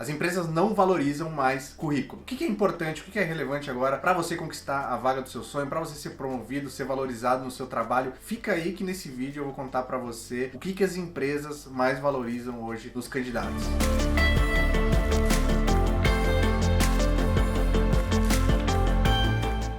As empresas não valorizam mais currículo. O que é importante, o que é relevante agora para você conquistar a vaga do seu sonho, para você ser promovido, ser valorizado no seu trabalho? Fica aí que nesse vídeo eu vou contar para você o que as empresas mais valorizam hoje nos candidatos.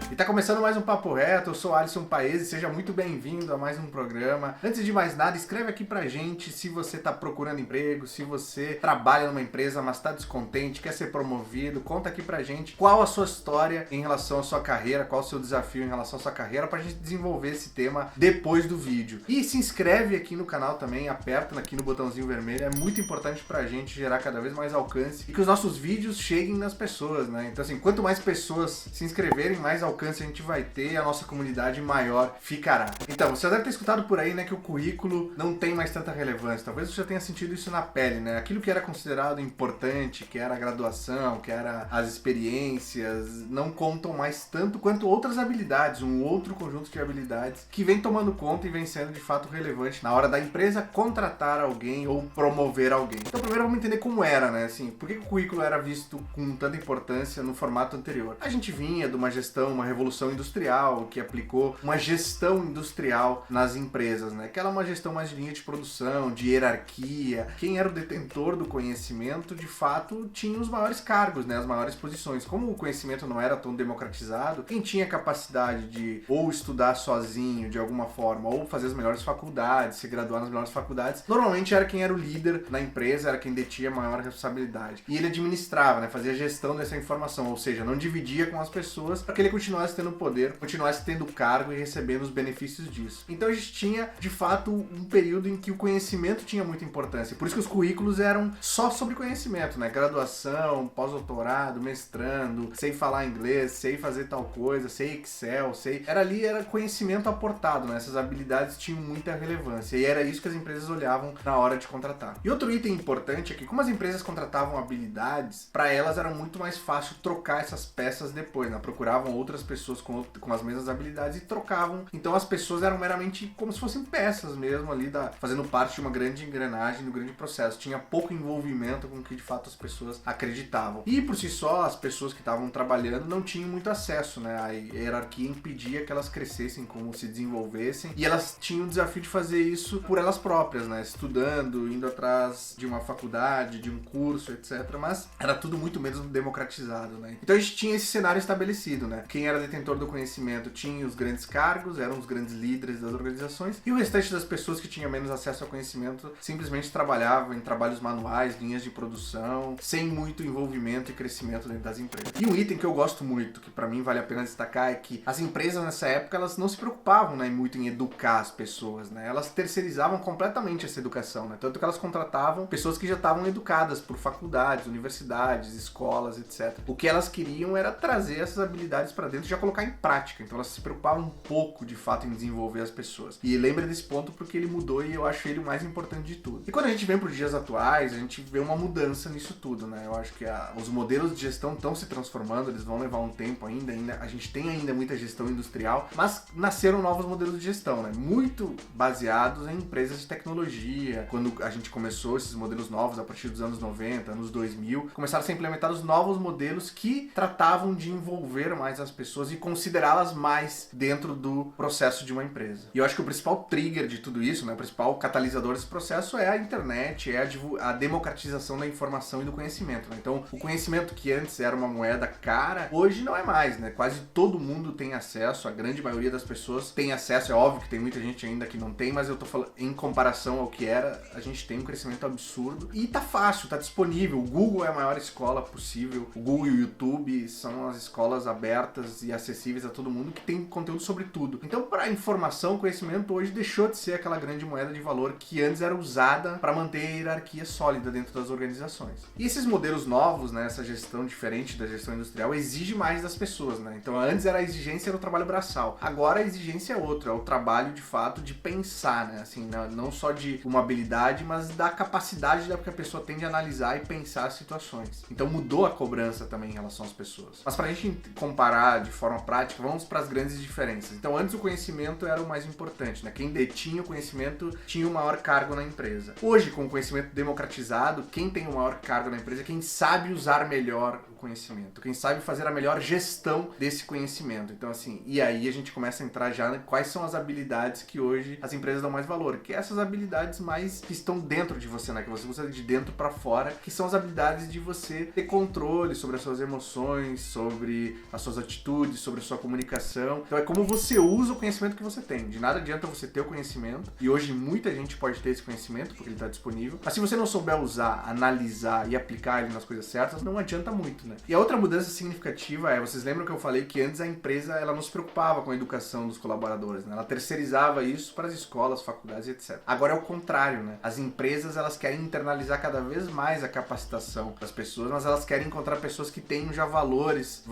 E tá começando mais um Papo Reto, eu sou Alisson Paese, seja muito bem-vindo a mais um programa. Antes de mais nada, escreve aqui pra gente se você tá procurando emprego, se você trabalha numa empresa, mas tá descontente, quer ser promovido, conta aqui pra gente qual a sua história em relação à sua carreira, qual o seu desafio em relação à sua carreira, pra gente desenvolver esse tema depois do vídeo. E se inscreve aqui no canal também, aperta aqui no botãozinho vermelho, é muito importante pra gente gerar cada vez mais alcance e que os nossos vídeos cheguem nas pessoas, né? Então assim, quanto mais pessoas se inscreverem, mais alcance a gente vai ter e a nossa comunidade maior ficará. Então, você já deve ter escutado por aí, né, que o currículo não tem mais tanta relevância. Talvez você já tenha sentido isso na pele, né? Aquilo que era considerado importante, que era a graduação, que era as experiências, não contam mais tanto quanto outras habilidades, um outro conjunto de habilidades que vem tomando conta e vem sendo de fato relevante na hora da empresa contratar alguém ou promover alguém. Então, primeiro vamos entender como era, né? Assim, por que o currículo era visto com tanta importância no formato anterior? A gente vinha de uma gestão, uma revolução industrial, que aplicou uma gestão industrial nas empresas, né? Que era uma gestão mais de linha de produção, de hierarquia. Quem era o detentor do conhecimento, de fato, tinha os maiores cargos, né? As maiores posições. Como o conhecimento não era tão democratizado, quem tinha capacidade de ou estudar sozinho, de alguma forma, ou fazer as melhores faculdades, se graduar nas melhores faculdades, normalmente era quem era o líder na empresa, era quem detinha a maior responsabilidade. E ele administrava, né? Fazia a gestão dessa informação, ou seja, não dividia com as pessoas para que ele continuasse tendo poder, continuasse tendo cargo e recebendo os benefícios disso. Então a gente tinha, de fato, um período em que o conhecimento tinha muita importância. Por isso que os currículos eram só sobre conhecimento, né? Graduação, pós-doutorado, mestrando, sei falar inglês, sei fazer tal coisa, sei Excel, sei... Era conhecimento aportado, né? Essas habilidades tinham muita relevância e era isso que as empresas olhavam na hora de contratar. E outro item importante é que, como as empresas contratavam habilidades, para elas era muito mais fácil trocar essas peças depois, né? Procuravam outras pessoas com as mesmas habilidades e trocavam. Então as pessoas eram meramente como se fossem peças mesmo ali, fazendo parte de uma grande engrenagem, do grande processo. Tinha pouco envolvimento com o que de fato as pessoas acreditavam. E por si só, as pessoas que estavam trabalhando não tinham muito acesso, né? A hierarquia impedia que elas crescessem, como se desenvolvessem, e elas tinham o desafio de fazer isso por elas próprias, né? Estudando, indo atrás de uma faculdade, de um curso, etc. Mas era tudo muito menos democratizado, né? Então a gente tinha esse cenário estabelecido, né? Quem era detentor do conhecimento tinha os grandes cargos, eram os grandes líderes das organizações, e o restante das pessoas que tinham menos acesso ao conhecimento simplesmente trabalhavam em trabalhos manuais, linhas de produção, sem muito envolvimento e crescimento dentro das empresas. E um item que eu gosto muito, que para mim vale a pena destacar, é que as empresas nessa época, elas não se preocupavam, né, muito em educar as pessoas, né? Elas terceirizavam completamente essa educação, né? Tanto que elas contratavam pessoas que já estavam educadas por faculdades, universidades, escolas, etc. O que elas queriam era trazer essas habilidades para dentro e já colocar em prática. Então elas se preocupavam um pouco, de fato, em desenvolver as pessoas. E lembra desse ponto porque ele mudou e eu acho ele o mais importante de tudo. E quando a gente vem para os dias atuais, a gente vê uma mudança nisso tudo, né? Eu acho que os modelos de gestão estão se transformando, eles vão levar um tempo ainda. A gente tem ainda muita gestão industrial, mas nasceram novos modelos de gestão, né? Muito baseados em empresas de tecnologia. Quando a gente começou esses modelos novos, a partir dos anos 90, anos 2000, começaram a ser implementados novos modelos que tratavam de envolver mais as pessoas e considerá-las mais dentro do processo de uma empresa. E eu acho que o principal trigger de tudo isso, né, o principal catalisador desse processo é a internet, é a democratização da informação e do conhecimento, né? Então, o conhecimento que antes era uma moeda cara, hoje não é mais, né? Quase todo mundo tem acesso, a grande maioria das pessoas tem acesso. É óbvio que tem muita gente ainda que não tem, mas eu tô falando, em comparação ao que era, a gente tem um crescimento absurdo e tá fácil, tá disponível. O Google é a maior escola possível, o Google e o YouTube são as escolas abertas e acessíveis a todo mundo que tem conteúdo sobre tudo. Então, para informação, conhecimento hoje deixou de ser aquela grande moeda de valor que antes era usada para manter a hierarquia sólida dentro das organizações. E esses modelos novos, né, essa gestão diferente da gestão industrial, exige mais das pessoas, né? Então, antes a exigência era o trabalho braçal. Agora a exigência é outra, é o trabalho de fato de pensar, né? Assim, não só de uma habilidade, mas da capacidade que a pessoa tem de analisar e pensar as situações. Então, mudou a cobrança também em relação às pessoas. Mas para a gente comparar de forma forma prática, vamos para as grandes diferenças. Então, antes o conhecimento era o mais importante, né? Quem detinha o conhecimento tinha o maior cargo na empresa. Hoje, com o conhecimento democratizado, quem tem o maior cargo na empresa é quem sabe usar melhor o conhecimento, quem sabe fazer a melhor gestão desse conhecimento. Então, assim, e aí a gente começa a entrar já em quais são as habilidades que hoje as empresas dão mais valor, que é essas habilidades mais que estão dentro de você, né? Que você usa de dentro para fora, que são as habilidades de você ter controle sobre as suas emoções, sobre as suas atitudes, sobre a sua comunicação. Então é como você usa o conhecimento que você tem. De nada adianta você ter o conhecimento, e hoje muita gente pode ter esse conhecimento porque ele está disponível, mas se você não souber usar, analisar e aplicar ele nas coisas certas, não adianta muito, né? E a outra mudança significativa é, vocês lembram que eu falei que antes a empresa ela não se preocupava com a educação dos colaboradores, né? Ela terceirizava isso para as escolas, faculdades, etc. Agora é o contrário, né? As empresas elas querem internalizar cada vez mais a capacitação das pessoas, mas elas querem encontrar pessoas que tenham já valores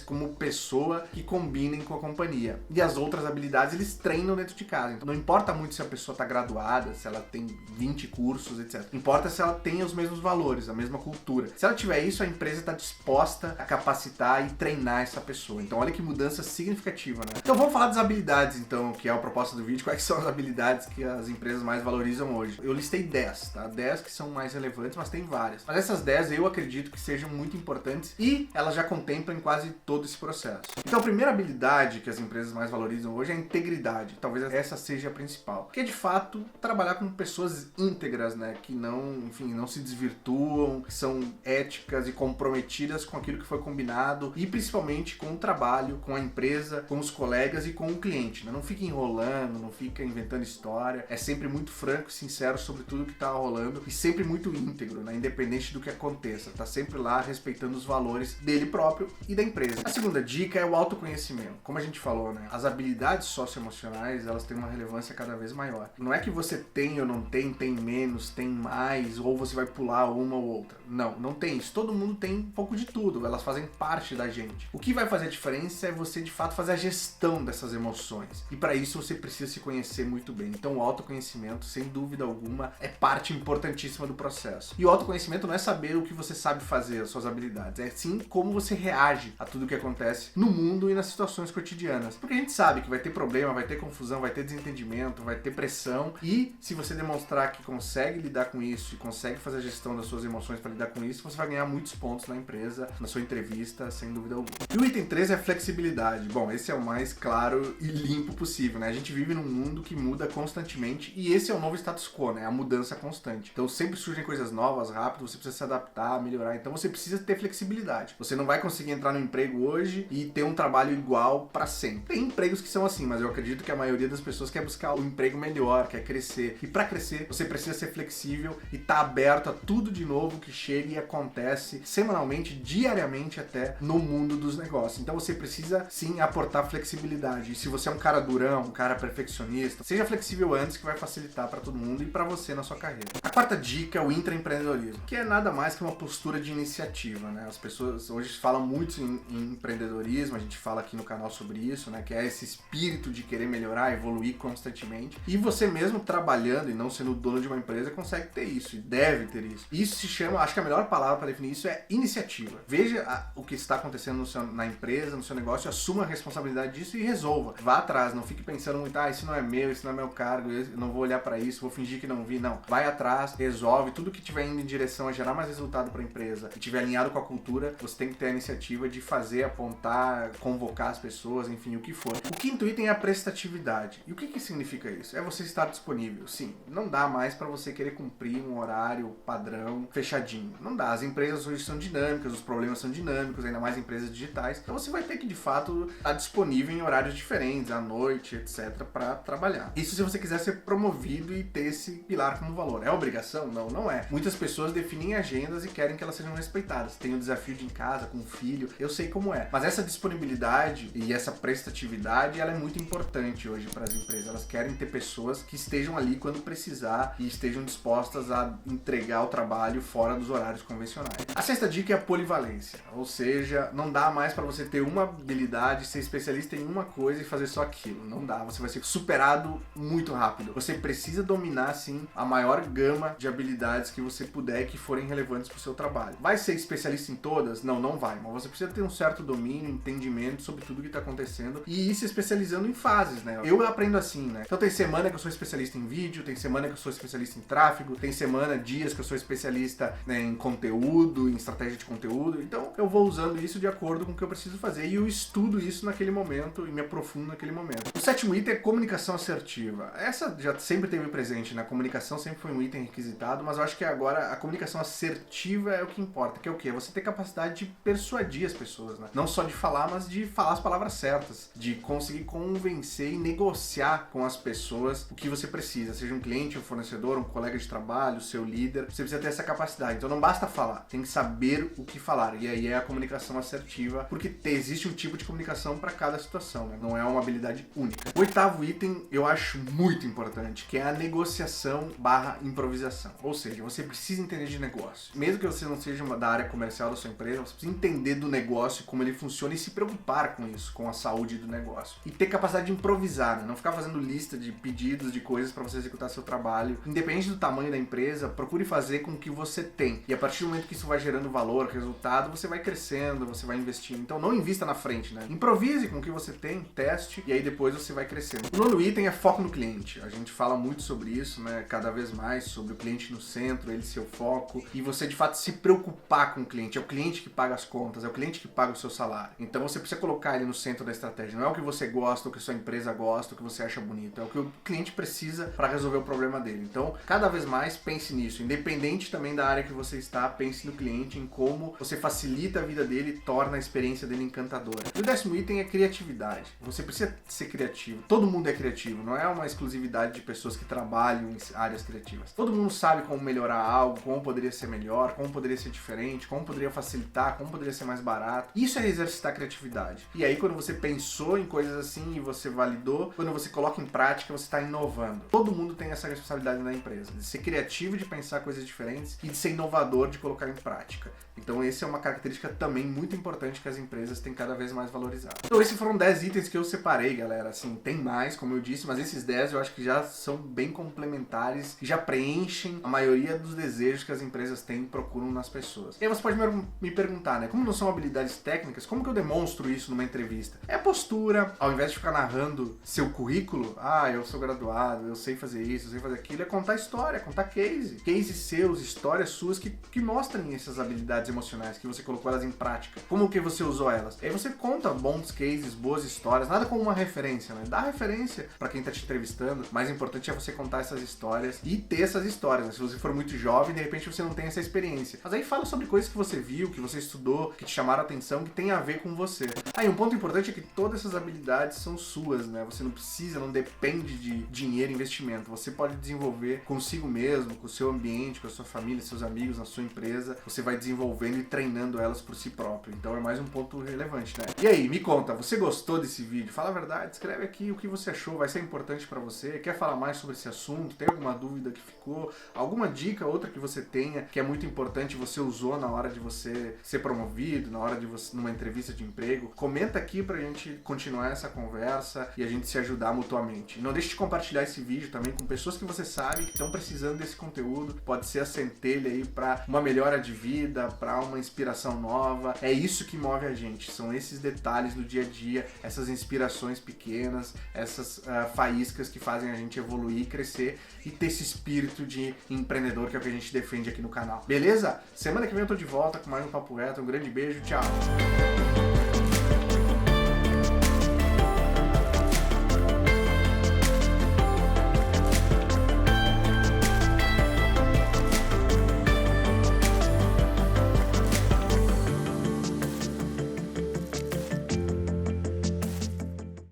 como pessoa que combinem com a companhia. E as outras habilidades eles treinam dentro de casa. Então não importa muito se a pessoa está graduada, se ela tem 20 cursos, etc. Importa se ela tem os mesmos valores, a mesma cultura. Se ela tiver isso, a empresa está disposta a capacitar e treinar essa pessoa. Então olha que mudança significativa, né? Então vamos falar das habilidades, então, que é a proposta do vídeo. Quais são as habilidades que as empresas mais valorizam hoje? Eu listei 10, tá? 10 que são mais relevantes, mas tem várias. Mas essas 10 eu acredito que sejam muito importantes e elas já contemplam quase todo esse processo. Então a primeira habilidade que as empresas mais valorizam hoje é a integridade. Talvez essa seja a principal. Que é de fato trabalhar com pessoas íntegras, né? Que não, enfim, não se desvirtuam, que são éticas e comprometidas com aquilo que foi combinado e principalmente com o trabalho, com a empresa, com os colegas e com o cliente, né? Não fica enrolando, não fica inventando história, é sempre muito franco e sincero sobre tudo que tá rolando e sempre muito íntegro, né? Independente do que aconteça, tá sempre lá respeitando os valores dele próprio e da empresa. A segunda dica é o autoconhecimento. Como a gente falou, né? As habilidades socioemocionais, elas têm uma relevância cada vez maior. Não é que você tem ou não tem, tem menos, tem mais, ou você vai pular uma ou outra. Não, não tem isso. Todo mundo tem um pouco de tudo, elas fazem parte da gente. O que vai fazer a diferença é você, de fato, fazer a gestão dessas emoções. E para isso você precisa se conhecer muito bem. Então o autoconhecimento, sem dúvida alguma, é parte importantíssima do processo. E o autoconhecimento não é saber o que você sabe fazer, as suas habilidades, é sim como você reage a tudo que acontece no mundo e nas situações cotidianas. Porque a gente sabe que vai ter problema, vai ter confusão, vai ter desentendimento, vai ter pressão, e se você demonstrar que consegue lidar com isso e consegue fazer a gestão das suas emoções para lidar com isso, você vai ganhar muitos pontos na empresa, na sua entrevista, sem dúvida alguma. E o item 3 é a flexibilidade. Bom, esse é o mais claro e limpo possível, né? A gente vive num mundo que muda constantemente e esse é o novo status quo, né? A mudança constante. Então sempre surgem coisas novas, rápido, você precisa se adaptar, melhorar. Então você precisa ter flexibilidade. Você não vai conseguir entrar no emprego hoje e ter um trabalho igual para sempre. Tem empregos que são assim, mas eu acredito que a maioria das pessoas quer buscar um emprego melhor, quer crescer. E para crescer, você precisa ser flexível e estar aberto a tudo de novo que chega e acontece semanalmente, diariamente até no mundo dos negócios. Então você precisa sim aportar flexibilidade. E se você é um cara durão, um cara perfeccionista, seja flexível antes, que vai facilitar para todo mundo e para você na sua carreira. A quarta dica é o intraempreendedorismo, que é nada mais que uma postura de iniciativa, né? As pessoas hoje falam muito em empreendedorismo, a gente fala aqui no canal sobre isso, né? Que é esse espírito de querer melhorar, evoluir constantemente. E você mesmo trabalhando e não sendo dono de uma empresa consegue ter isso e deve ter isso. Isso se chama, acho que a melhor palavra para definir isso é iniciativa. Veja o que está acontecendo na empresa, no seu negócio, assuma a responsabilidade disso e resolva. Vá atrás, não fique pensando muito, isso não é meu, isso não é meu cargo, eu não vou olhar para isso, vou fingir que não vi. Não, vai atrás, resolve, tudo que estiver indo em direção a gerar mais resultado para a empresa e estiver alinhado com a cultura, você tem que ter a iniciativa de fazer, apontar, convocar as pessoas, enfim, o que for. O quinto item é a prestatividade. E o que significa isso? É você estar disponível. Sim, não dá mais para você querer cumprir um horário padrão fechadinho. Não dá. As empresas hoje são dinâmicas, os problemas são dinâmicos, ainda mais empresas digitais. Então você vai ter que, de fato, estar disponível em horários diferentes, à noite, etc, para trabalhar. Isso se você quiser ser promovido e ter esse pilar como valor. É obrigação? Não, não é. Muitas pessoas definem agendas e querem que elas sejam respeitadas. Tem o desafio de ir em casa, com o filho, eu sei como é. Mas essa disponibilidade e essa prestatividade, ela é muito importante hoje para as empresas. Elas querem ter pessoas que estejam ali quando precisar e estejam dispostas a entregar o trabalho fora dos horários convencionais. A sexta dica é a polivalência, ou seja, não dá mais para você ter uma habilidade, ser especialista em uma coisa e fazer só aquilo. Não dá, você vai ser superado muito rápido. Você precisa dominar, sim, a maior gama de habilidades que você puder que forem relevantes para o seu trabalho. Vai ser especialista em todas? Não, não vai, mas você precisa ter um certo domínio, entendimento sobre tudo que tá acontecendo e ir se especializando em fases, né? Eu aprendo assim, né? Então tem semana que eu sou especialista em vídeo, tem semana que eu sou especialista em tráfego, tem semana, dias que eu sou especialista, né, em conteúdo, em estratégia de conteúdo. Então eu vou usando isso de acordo com o que eu preciso fazer e eu estudo isso naquele momento e me aprofundo naquele momento. O sétimo item é comunicação assertiva. Essa já sempre teve presente, né? A comunicação sempre foi um item requisitado, mas eu acho que agora a comunicação assertiva é o que importa, que é o quê? Você ter capacidade de persuadir as pessoas, né? Não só de falar, mas de falar as palavras certas, de conseguir convencer e negociar com as pessoas o que você precisa, seja um cliente, um fornecedor, um colega de trabalho, seu líder, você precisa ter essa capacidade. Então não basta falar, tem que saber o que falar. E aí é a comunicação assertiva, porque existe um tipo de comunicação para cada situação, né? Não é uma habilidade única. O oitavo item eu acho muito importante, que é a negociação / improvisação. Ou seja, você precisa entender de negócio. Mesmo que você não seja da área comercial da sua empresa, você precisa entender do negócio, como ele funciona e se preocupar com isso, com a saúde do negócio. E ter capacidade de improvisar, né? Não ficar fazendo lista de pedidos de coisas para você executar seu trabalho. Independente do tamanho da empresa, procure fazer com o que você tem. E a partir do momento que isso vai gerando valor, resultado, você vai crescendo, você vai investindo. Então não invista na frente, né? Improvise com o que você tem, teste e aí depois você vai crescendo. O nono item é foco no cliente. A gente fala muito sobre isso, né? Cada vez mais sobre o cliente no centro, ele ser o foco e você de fato se preocupar com o cliente. É o cliente que paga as contas, é o cliente que paga o seu salário. Então você precisa colocar ele no centro da estratégia. Não é o que você gosta, o que a sua empresa gosta, o que você acha bonito. É o que o cliente precisa para resolver o problema dele. Então, cada vez mais pense nisso. Independente também da área que você está, pense no cliente, em como você facilita a vida dele e torna a experiência dele encantadora. E o décimo item é criatividade. Você precisa ser criativo. Todo mundo é criativo. Não é uma exclusividade de pessoas que trabalham em áreas criativas. Todo mundo sabe como melhorar algo, como poderia ser melhor, como poderia ser diferente, como poderia facilitar, como poderia ser mais barato. Isso é exercitar a criatividade. E aí, quando você pensou em coisas assim e você validou, quando você coloca em prática, você está inovando. Todo mundo tem essa responsabilidade na empresa, de ser criativo, de pensar coisas diferentes e de ser inovador, de colocar em prática. Então essa é uma característica também muito importante que as empresas têm cada vez mais valorizado. Então esses foram 10 itens que eu separei, galera. Assim, tem mais, como eu disse, mas esses 10 eu acho que já são bem complementares e já preenchem a maioria dos desejos que as empresas têm e procuram nas pessoas. E aí você pode me perguntar, né? Como não são habilidades técnicas, como que eu demonstro isso numa entrevista? É postura, ao invés de ficar narrando seu currículo, eu sou graduado, eu sei fazer isso, eu sei fazer aquilo, é contar história, contar cases seus, histórias suas que mostrem essas habilidades emocionais, que você colocou elas em prática. Como que você usou elas? Aí você conta bons cases, boas histórias, nada como uma referência, né? Dá referência para quem tá te entrevistando. O mais importante é você contar essas histórias e ter essas histórias, né? Se você for muito jovem, de repente você não tem essa experiência. Mas aí fala sobre coisas que você viu, que você estudou, que te chamaram a atenção, que tem a ver com você. Aí um ponto importante é que todas essas habilidades são suas, né? Você não precisa, não depende de dinheiro e investimento. Você pode desenvolver consigo mesmo, com o seu ambiente, com a sua família, seus amigos, na sua empresa. Você vai desenvolvendo e treinando elas por si próprio. Então é mais um ponto relevante, né? E aí, me conta, você gostou desse vídeo? Fala a verdade, escreve aqui o que você achou, vai ser importante pra você. Quer falar mais sobre esse assunto? Tem alguma dúvida que ficou? Alguma dica, outra que você tenha, que é muito importante, você usou na hora de você ser promovido, na hora de você, numa entrevista de emprego? Comenta aqui pra gente continuar essa conversa e a gente se ajudar mutuamente. E não deixe de compartilhar esse vídeo também com pessoas que você sabe que estão precisando desse conteúdo. Pode ser a centelha aí pra uma melhora de vida, pra uma inspiração nova. É isso que move a gente, são esses detalhes do dia a dia, essas inspirações pequenas, essas faíscas que fazem a gente evoluir, crescer e ter esse espírito de empreendedor que é o que a gente defende aqui no canal. Beleza? Semana que vem eu tô de volta com mais um Papo Reto. Um grande beijo, tchau!